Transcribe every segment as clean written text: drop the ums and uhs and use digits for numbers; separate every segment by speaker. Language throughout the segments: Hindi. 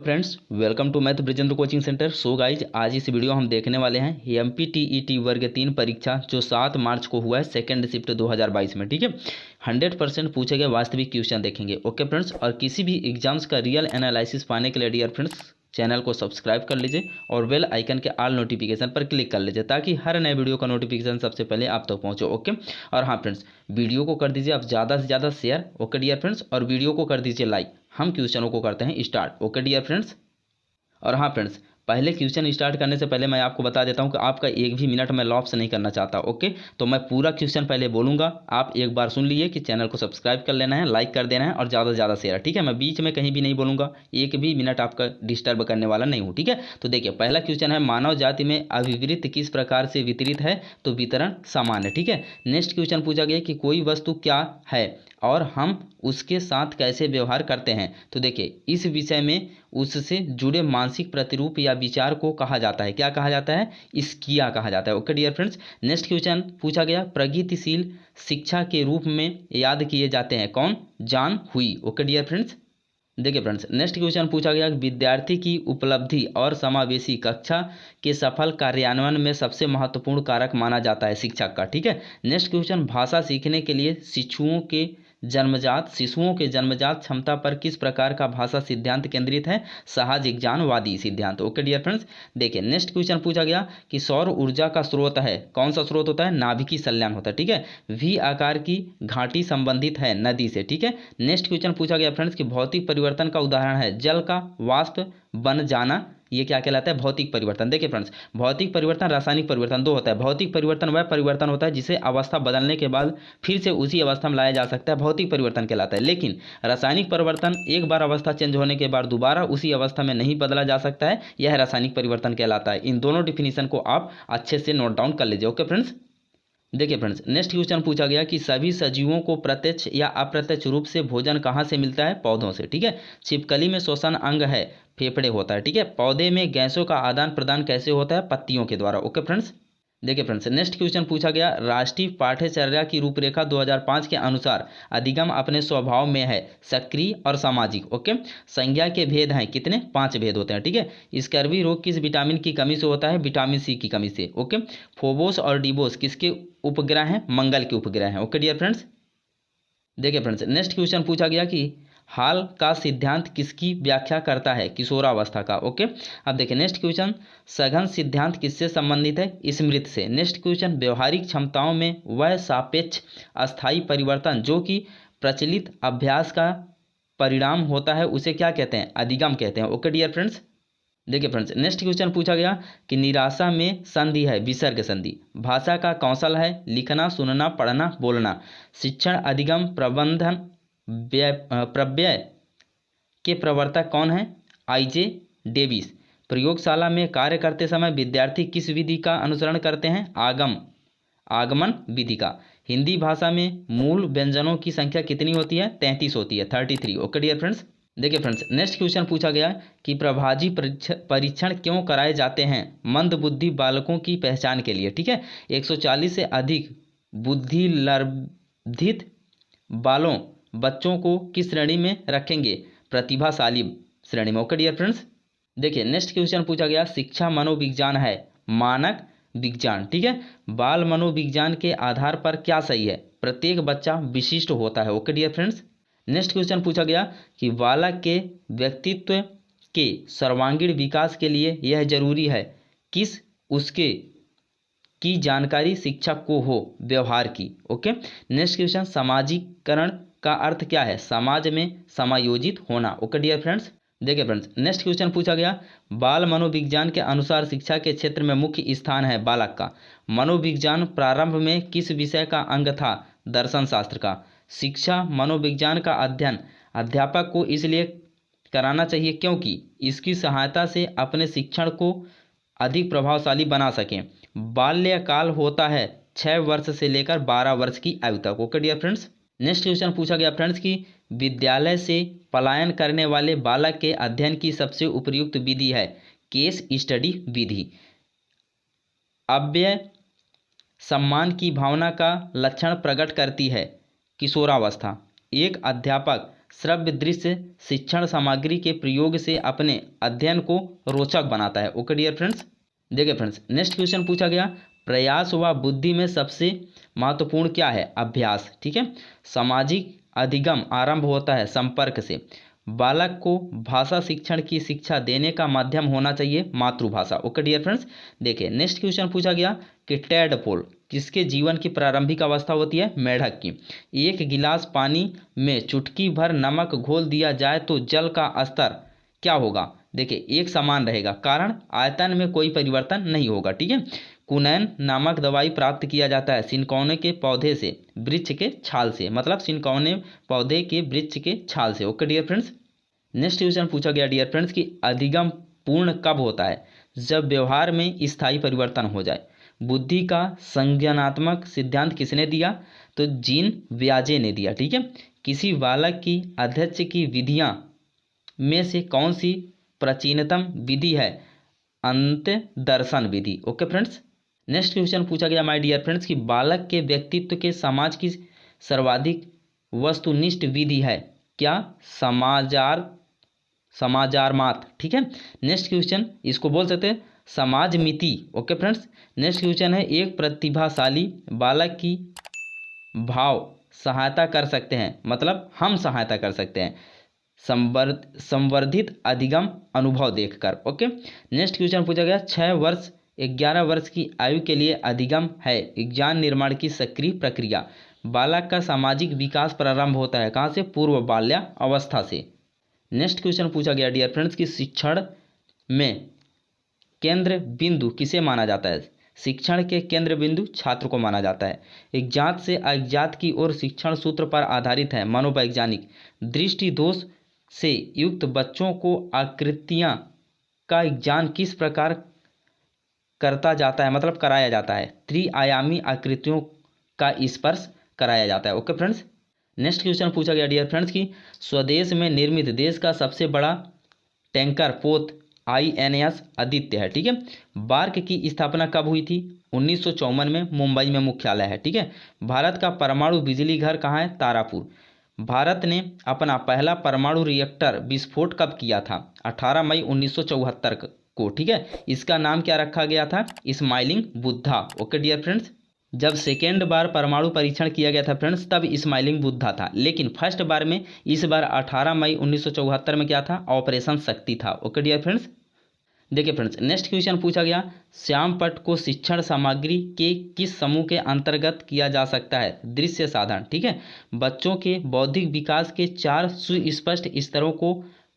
Speaker 1: Friends, welcome to math Brijendra coaching centre. So guys, आज इस वीडियो हम देखने वाले हैं MPTET वर्ग 3 परीक्षा जो 7 मार्च को हुआ है, सेकेंड शिफ्ट 2022 में। ठीक है, 100% पूछे गए वास्तविक क्वेश्चन देखेंगे। ओके फ्रेंड्स, और किसी भी एग्जाम्स का रियल एनालिसिस पाने के लिए डियर फ्रेंड्स चैनल को सब्सक्राइब कर लीजिए और बेल आइकन के ऑल नोटिफिकेशन पर क्लिक कर लीजिए ताकि हर नए वीडियो का नोटिफिकेशन सबसे पहले आप तक पहुंचे। ओके, और हाँ फ्रेंड्स, वीडियो को कर दीजिए आप ज़्यादा से ज़्यादा शेयर। ओके डियर फ्रेंड्स, और वीडियो को कर दीजिए लाइक। हम क्वेश्चनों को करते हैं स्टार्ट। ओके डियर फ्रेंड्स, और हाँ फ्रेंड्स, पहले क्वेश्चन स्टार्ट करने से पहले मैं आपको बता देता हूँ कि आपका एक भी मिनट मैं लॉस नहीं करना चाहता। ओके, तो मैं पूरा क्वेश्चन पहले बोलूँगा, आप एक बार सुन लीजिए कि चैनल को सब्सक्राइब कर लेना है, लाइक कर देना है और ज़्यादा से ज़्यादा शेयर। ठीक है, मैं बीच में कहीं भी नहीं बोलूँगा, एक भी मिनट आपका डिस्टर्ब करने वाला नहीं हूँ। ठीक है, तो देखिए पहला क्वेश्चन है, मानव जाति में अभिवृत्त किस प्रकार से वितरित है? तो वितरण समान है। ठीक है, नेक्स्ट क्वेश्चन पूछा गया कि कोई वस्तु क्या है और हम उसके साथ कैसे व्यवहार करते हैं? तो देखिए इस विषय में उससे जुड़े मानसिक प्रतिरूप या विचार को कहा जाता है, क्या कहा जाता है? इसकिया कहा जाता है। Okay dear friends, next question पूछा गया, प्रगतिशील शिक्षा के रूप में याद किए जाते हैं कौन? जॉन हुई। ओके डियर फ्रेंड्स, देखिए फ्रेंड्स, नेक्स्ट क्वेश्चन पूछा गया, विद्यार्थी की उपलब्धि और समावेशी कक्षा के सफल कार्यान्वयन में सबसे महत्वपूर्ण कारक माना जाता है शिक्षक का। ठीक है, नेक्स्ट क्वेश्चन, भाषा सीखने के लिए शिशुओं के जन्मजात क्षमता पर किस प्रकार का भाषा सिद्धांत केंद्रित है? सामाजिक ज्ञानवादी सिद्धांत। ओके डियर फ्रेंड्स, देखिए नेक्स्ट क्वेश्चन पूछा गया कि सौर ऊर्जा का स्रोत है, कौन सा स्रोत होता है? नाभिकीय संलयन होता है। ठीक है, V आकार की घाटी संबंधित है नदी से। ठीक है, नेक्स्ट क्वेश्चन पूछा गया फ्रेंड्स कि भौतिक परिवर्तन का उदाहरण है जल का वाष्प बन जाना, ये क्या कहलाता है? भौतिक परिवर्तन। देखिए फ्रेंड्स, भौतिक परिवर्तन रासायनिक परिवर्तन दो होता है। भौतिक परिवर्तन वह परिवर्तन होता है जिसे अवस्था बदलने के बाद फिर से उसी अवस्था में लाया जा सकता है, भौतिक परिवर्तन कहलाता है। लेकिन रासायनिक परिवर्तन एक बार अवस्था चेंज होने के बाद दोबारा उसी अवस्था में नहीं बदला जा सकता है, यह रासायनिक परिवर्तन कहलाता है। इन दोनों डिफिनीशन को आप अच्छे से नोट डाउन कर लीजिए। ओके फ्रेंड्स, देखिए फ्रेंड्स, नेक्स्ट क्वेश्चन पूछा गया कि सभी सजीवों को प्रत्यक्ष या अप्रत्यक्ष रूप से भोजन कहाँ से मिलता है? पौधों से। ठीक है, छिपकली में श्वसन अंग है, फेफड़े होता है। ठीक है, पौधे में गैसों का आदान प्रदान कैसे होता है? पत्तियों के द्वारा। ओके फ्रेंड्स, देखिए फ्रेंड्स, नेक्स्ट क्वेश्चन पूछा गया, राष्ट्रीय पाठ्यचर्या की रूपरेखा 2005 के अनुसार अधिगम अपने स्वभाव में है सक्रिय और सामाजिक। ओके, संज्ञा के भेद हैं कितने? 5 भेद होते हैं। ठीक है, स्कर्वी रोग किस विटामिन की कमी से होता है? विटामिन सी की कमी से। ओके, फोबोस और डिबोस किसके उपग्रह हैं? मंगल के उपग्रह हैं। ओके डियर फ्रेंड्स, देखिए फ्रेंड्स, नेक्स्ट क्वेश्चन पूछा गया कि हाल का सिद्धांत किसकी व्याख्या करता है? किशोरावस्था का। ओके, अब देखिए नेक्स्ट क्वेश्चन, सघन सिद्धांत किससे संबंधित है? स्मृति से। नेक्स्ट क्वेश्चन, व्यवहारिक क्षमताओं में वह सापेक्ष अस्थायी परिवर्तन जो कि प्रचलित अभ्यास का परिणाम होता है उसे क्या कहते हैं? अधिगम कहते हैं। ओके डियर फ्रेंड्स, देखिए फ्रेंड्स, नेक्स्ट क्वेश्चन पूछा गया कि निराशा में संधि है, विसर्ग संधि। भाषा का कौशल है लिखना, सुनना, पढ़ना, बोलना। शिक्षण, अधिगम, प्रबंधन, प्रत्यय के प्रवर्तक कौन है? IJ Davis. प्रयोगशाला में कार्य करते समय विद्यार्थी किस विधि का अनुसरण करते हैं? आगमन विधि का। हिंदी भाषा में मूल व्यंजनों की संख्या कितनी होती है? 33 होती है, 33। ओके डियर फ्रेंड्स, देखिए फ्रेंड्स, नेक्स्ट क्वेश्चन पूछा गया कि प्रभाजी परीक्षण क्यों कराए जाते हैं? मंद बुद्धि बालकों की पहचान के लिए। ठीक है, 140 से अधिक बुद्धिलब्धित बच्चों को किस श्रेणी में रखेंगे? प्रतिभाशाली श्रेणी में। ओके डियर फ्रेंड्स, देखिए नेक्स्ट क्वेश्चन पूछा गया, शिक्षा मनोविज्ञान है मानक विज्ञान। ठीक है, बाल मनोविज्ञान के आधार पर क्या सही है? प्रत्येक बच्चा विशिष्ट होता है। Okay dear friends, next question पूछा गया कि बालक के व्यक्तित्व के सर्वांगीण विकास के लिए यह जरूरी है किस उसके की जानकारी शिक्षक को हो? व्यवहार की। ओके, नेक्स्ट क्वेश्चन, सामाजिकरण का अर्थ क्या है? समाज में समायोजित होना। ओके डियर फ्रेंड्स, देखिए फ्रेंड्स, नेक्स्ट क्वेश्चन पूछा गया, बाल मनोविज्ञान के अनुसार शिक्षा के क्षेत्र में मुख्य स्थान है बालक का। मनोविज्ञान प्रारंभ में किस विषय का अंग था? दर्शन शास्त्र का। शिक्षा मनोविज्ञान का अध्ययन अध्यापक को इसलिए कराना चाहिए क्योंकि इसकी सहायता से अपने शिक्षण को अधिक प्रभावशाली बना सकें। बाल्यकाल होता है 6 वर्ष से लेकर 12 वर्ष की आयु तक। Okay dear friends, next question पूछा गया फ्रेंड्स कि विद्यालय से पलायन करने वाले बालक के अध्ययन की सबसे उपयुक्त विधि है केस स्टडी विधि। अव्यय सम्मान की भावना का लक्षण प्रकट करती है किशोरावस्था। एक अध्यापक श्रव्य दृश्य शिक्षण सामग्री के प्रयोग से अपने अध्ययन को रोचक बनाता है। Okay dear friends. देखिए फ्रेंड्स, नेक्स्ट क्वेश्चन पूछा गया, प्रयास व बुद्धि में सबसे महत्वपूर्ण क्या है? अभ्यास। ठीक है। सामाजिक अधिगम आरंभ होता है संपर्क से। बालक को भाषा शिक्षण की शिक्षा देने का माध्यम होना चाहिए मातृभाषा। Okay dear friends. देखिए नेक्स्ट क्वेश्चन पूछा गया कि टैडपोल किसके जीवन की प्रारंभिक अवस्था होती है? मेढक की। एक गिलास पानी में चुटकी भर नमक घोल दिया जाए तो जल का स्तर क्या होगा? देखिए एक समान रहेगा, कारण आयतन में कोई परिवर्तन नहीं होगा। ठीक है। कुनैन नामक दवाई प्राप्त किया जाता है सिनकौने के पौधे से, वृक्ष के छाल से, मतलब सिनकौने पौधे के वृक्ष के छाल से। Okay dear friends. Next question पूछा गया डियर फ्रेंड्स कि अधिगम पूर्ण कब होता है? जब व्यवहार में स्थायी परिवर्तन हो जाए। बुद्धि का संज्ञानात्मक सिद्धांत किसने दिया? तो जीन ब्याजे ने दिया। ठीक है। किसी बालक की अध्यक्ष की विधियां में से कौन सी प्राचीनतम विधि है? अंत्य दर्शन विधि। Okay friends. नेक्स्ट क्वेश्चन पूछा गया माय डियर फ्रेंड्स कि बालक के व्यक्तित्व के समाज की सर्वाधिक वस्तुनिष्ठ विधि है क्या? समाचार। ठीक है। नेक्स्ट क्वेश्चन इसको बोल सकते हैं समाज मिति। Okay friends. नेक्स्ट क्वेश्चन है, एक प्रतिभाशाली बालक की भाव सहायता कर सकते हैं, मतलब हम सहायता कर सकते हैं संवर्धित अधिगम अनुभव देखकर। ओके। नेक्स्ट क्वेश्चन पूछा गया 6 वर्ष 11 वर्ष की आयु के लिए अधिगम है ज्ञान निर्माण की सक्रिय प्रक्रिया। बालक का सामाजिक विकास प्रारंभ होता है कहाँ से? पूर्व बाल्या अवस्था से। नेक्स्ट क्वेश्चन पूछा गया डियर फ्रेंड्स कि शिक्षण में केंद्र बिंदु किसे माना जाता है? शिक्षण के केंद्र बिंदु छात्र को माना जाता है। अज्ञात से अज्ञात की ओर शिक्षण सूत्र पर आधारित है मनोवैज्ञानिक। दृष्टि दोष से युक्त बच्चों को आकृतियां का ज्ञान किस प्रकार करता जाता है, मतलब कराया जाता है? त्रिआयामी आकृतियों का स्पर्श कराया जाता है। Okay friends. नेक्स्ट क्वेश्चन पूछा गया डियर फ्रेंड्स कि स्वदेश में निर्मित देश का सबसे बड़ा टैंकर पोत INS आदित्य है। ठीक है। बार्क की स्थापना कब हुई थी? 1954 में मुंबई में मुख्यालय है। ठीक है। भारत का परमाणु बिजली घर कहाँ है? तारापुर। भारत ने अपना पहला परमाणु रिएक्टर विस्फोट कब किया था? 18 मई 1974 को। ठीक है। इसका नाम क्या रखा गया था? Smiling Buddha. Okay dear friends. जब सेकेंड बार परमाणु परीक्षण किया गया था फ्रेंड्स तब स्माइलिंग बुद्धा था, लेकिन फर्स्ट बार में इस बार 18 मई 1974 में क्या था? ऑपरेशन शक्ति था। Okay dear friends. देखिए फ्रेंड्स नेक्स्ट क्वेश्चन पूछा गया, श्यामपट्ट को शिक्षण सामग्री के किस समूह के अंतर्गत किया जा सकता है? दृश्य साधन। ठीक है। बच्चों के बौद्धिक विकास के 4 सुस्पष्ट स्तरों को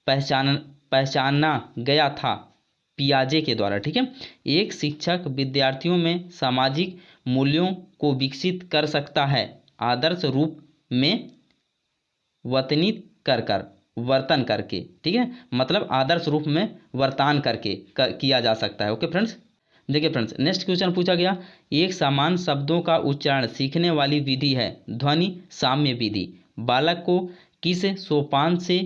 Speaker 1: पहचाना गया था पियाजे के द्वारा। ठीक है। एक शिक्षक विद्यार्थियों में सामाजिक मूल्यों को विकसित कर सकता है आदर्श रूप में वर्तन करके। ठीक है। मतलब आदर्श रूप में वर्तन करके किया जा सकता है। Okay friends. देखिए फ्रेंड्स नेक्स्ट क्वेश्चन पूछा गया, एक समान शब्दों का उच्चारण सीखने वाली विधि है ध्वनि साम्य विधि। बालक को किस सोपान से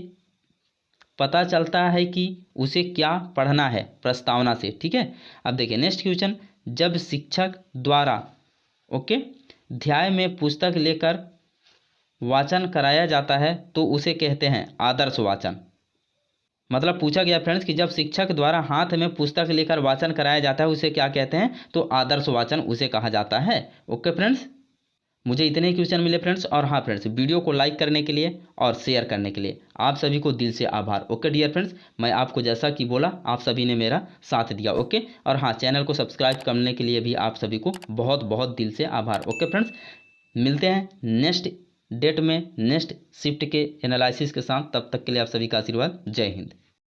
Speaker 1: पता चलता है कि उसे क्या पढ़ना है? प्रस्तावना से। ठीक है। अब देखिए नेक्स्ट क्वेश्चन, जब शिक्षक द्वारा अध्याय में पुस्तक लेकर वाचन कराया जाता है तो उसे कहते हैं आदर्श वाचन। मतलब पूछा गया फ्रेंड्स कि जब शिक्षक द्वारा हाथ में पुस्तक लेकर वाचन कराया जाता है उसे क्या कहते हैं? तो आदर्श वाचन उसे कहा जाता है। Okay friends. मुझे इतने ही क्वेश्चन मिले फ्रेंड्स। और हाँ फ्रेंड्स, वीडियो को लाइक करने के लिए और शेयर करने के लिए आप सभी को दिल से आभार। Okay dear friends. मैं आपको जैसा कि बोला आप सभी ने मेरा साथ दिया। ओके। और हाँ, चैनल को सब्सक्राइब करने के लिए भी आप सभी को बहुत बहुत दिल से आभार। Okay friends. मिलते हैं नेक्स्ट डेट में नेक्स्ट शिफ्ट के एनालिसिस के साथ। तब तक के लिए आप सभी का आशीर्वाद। जय हिंद।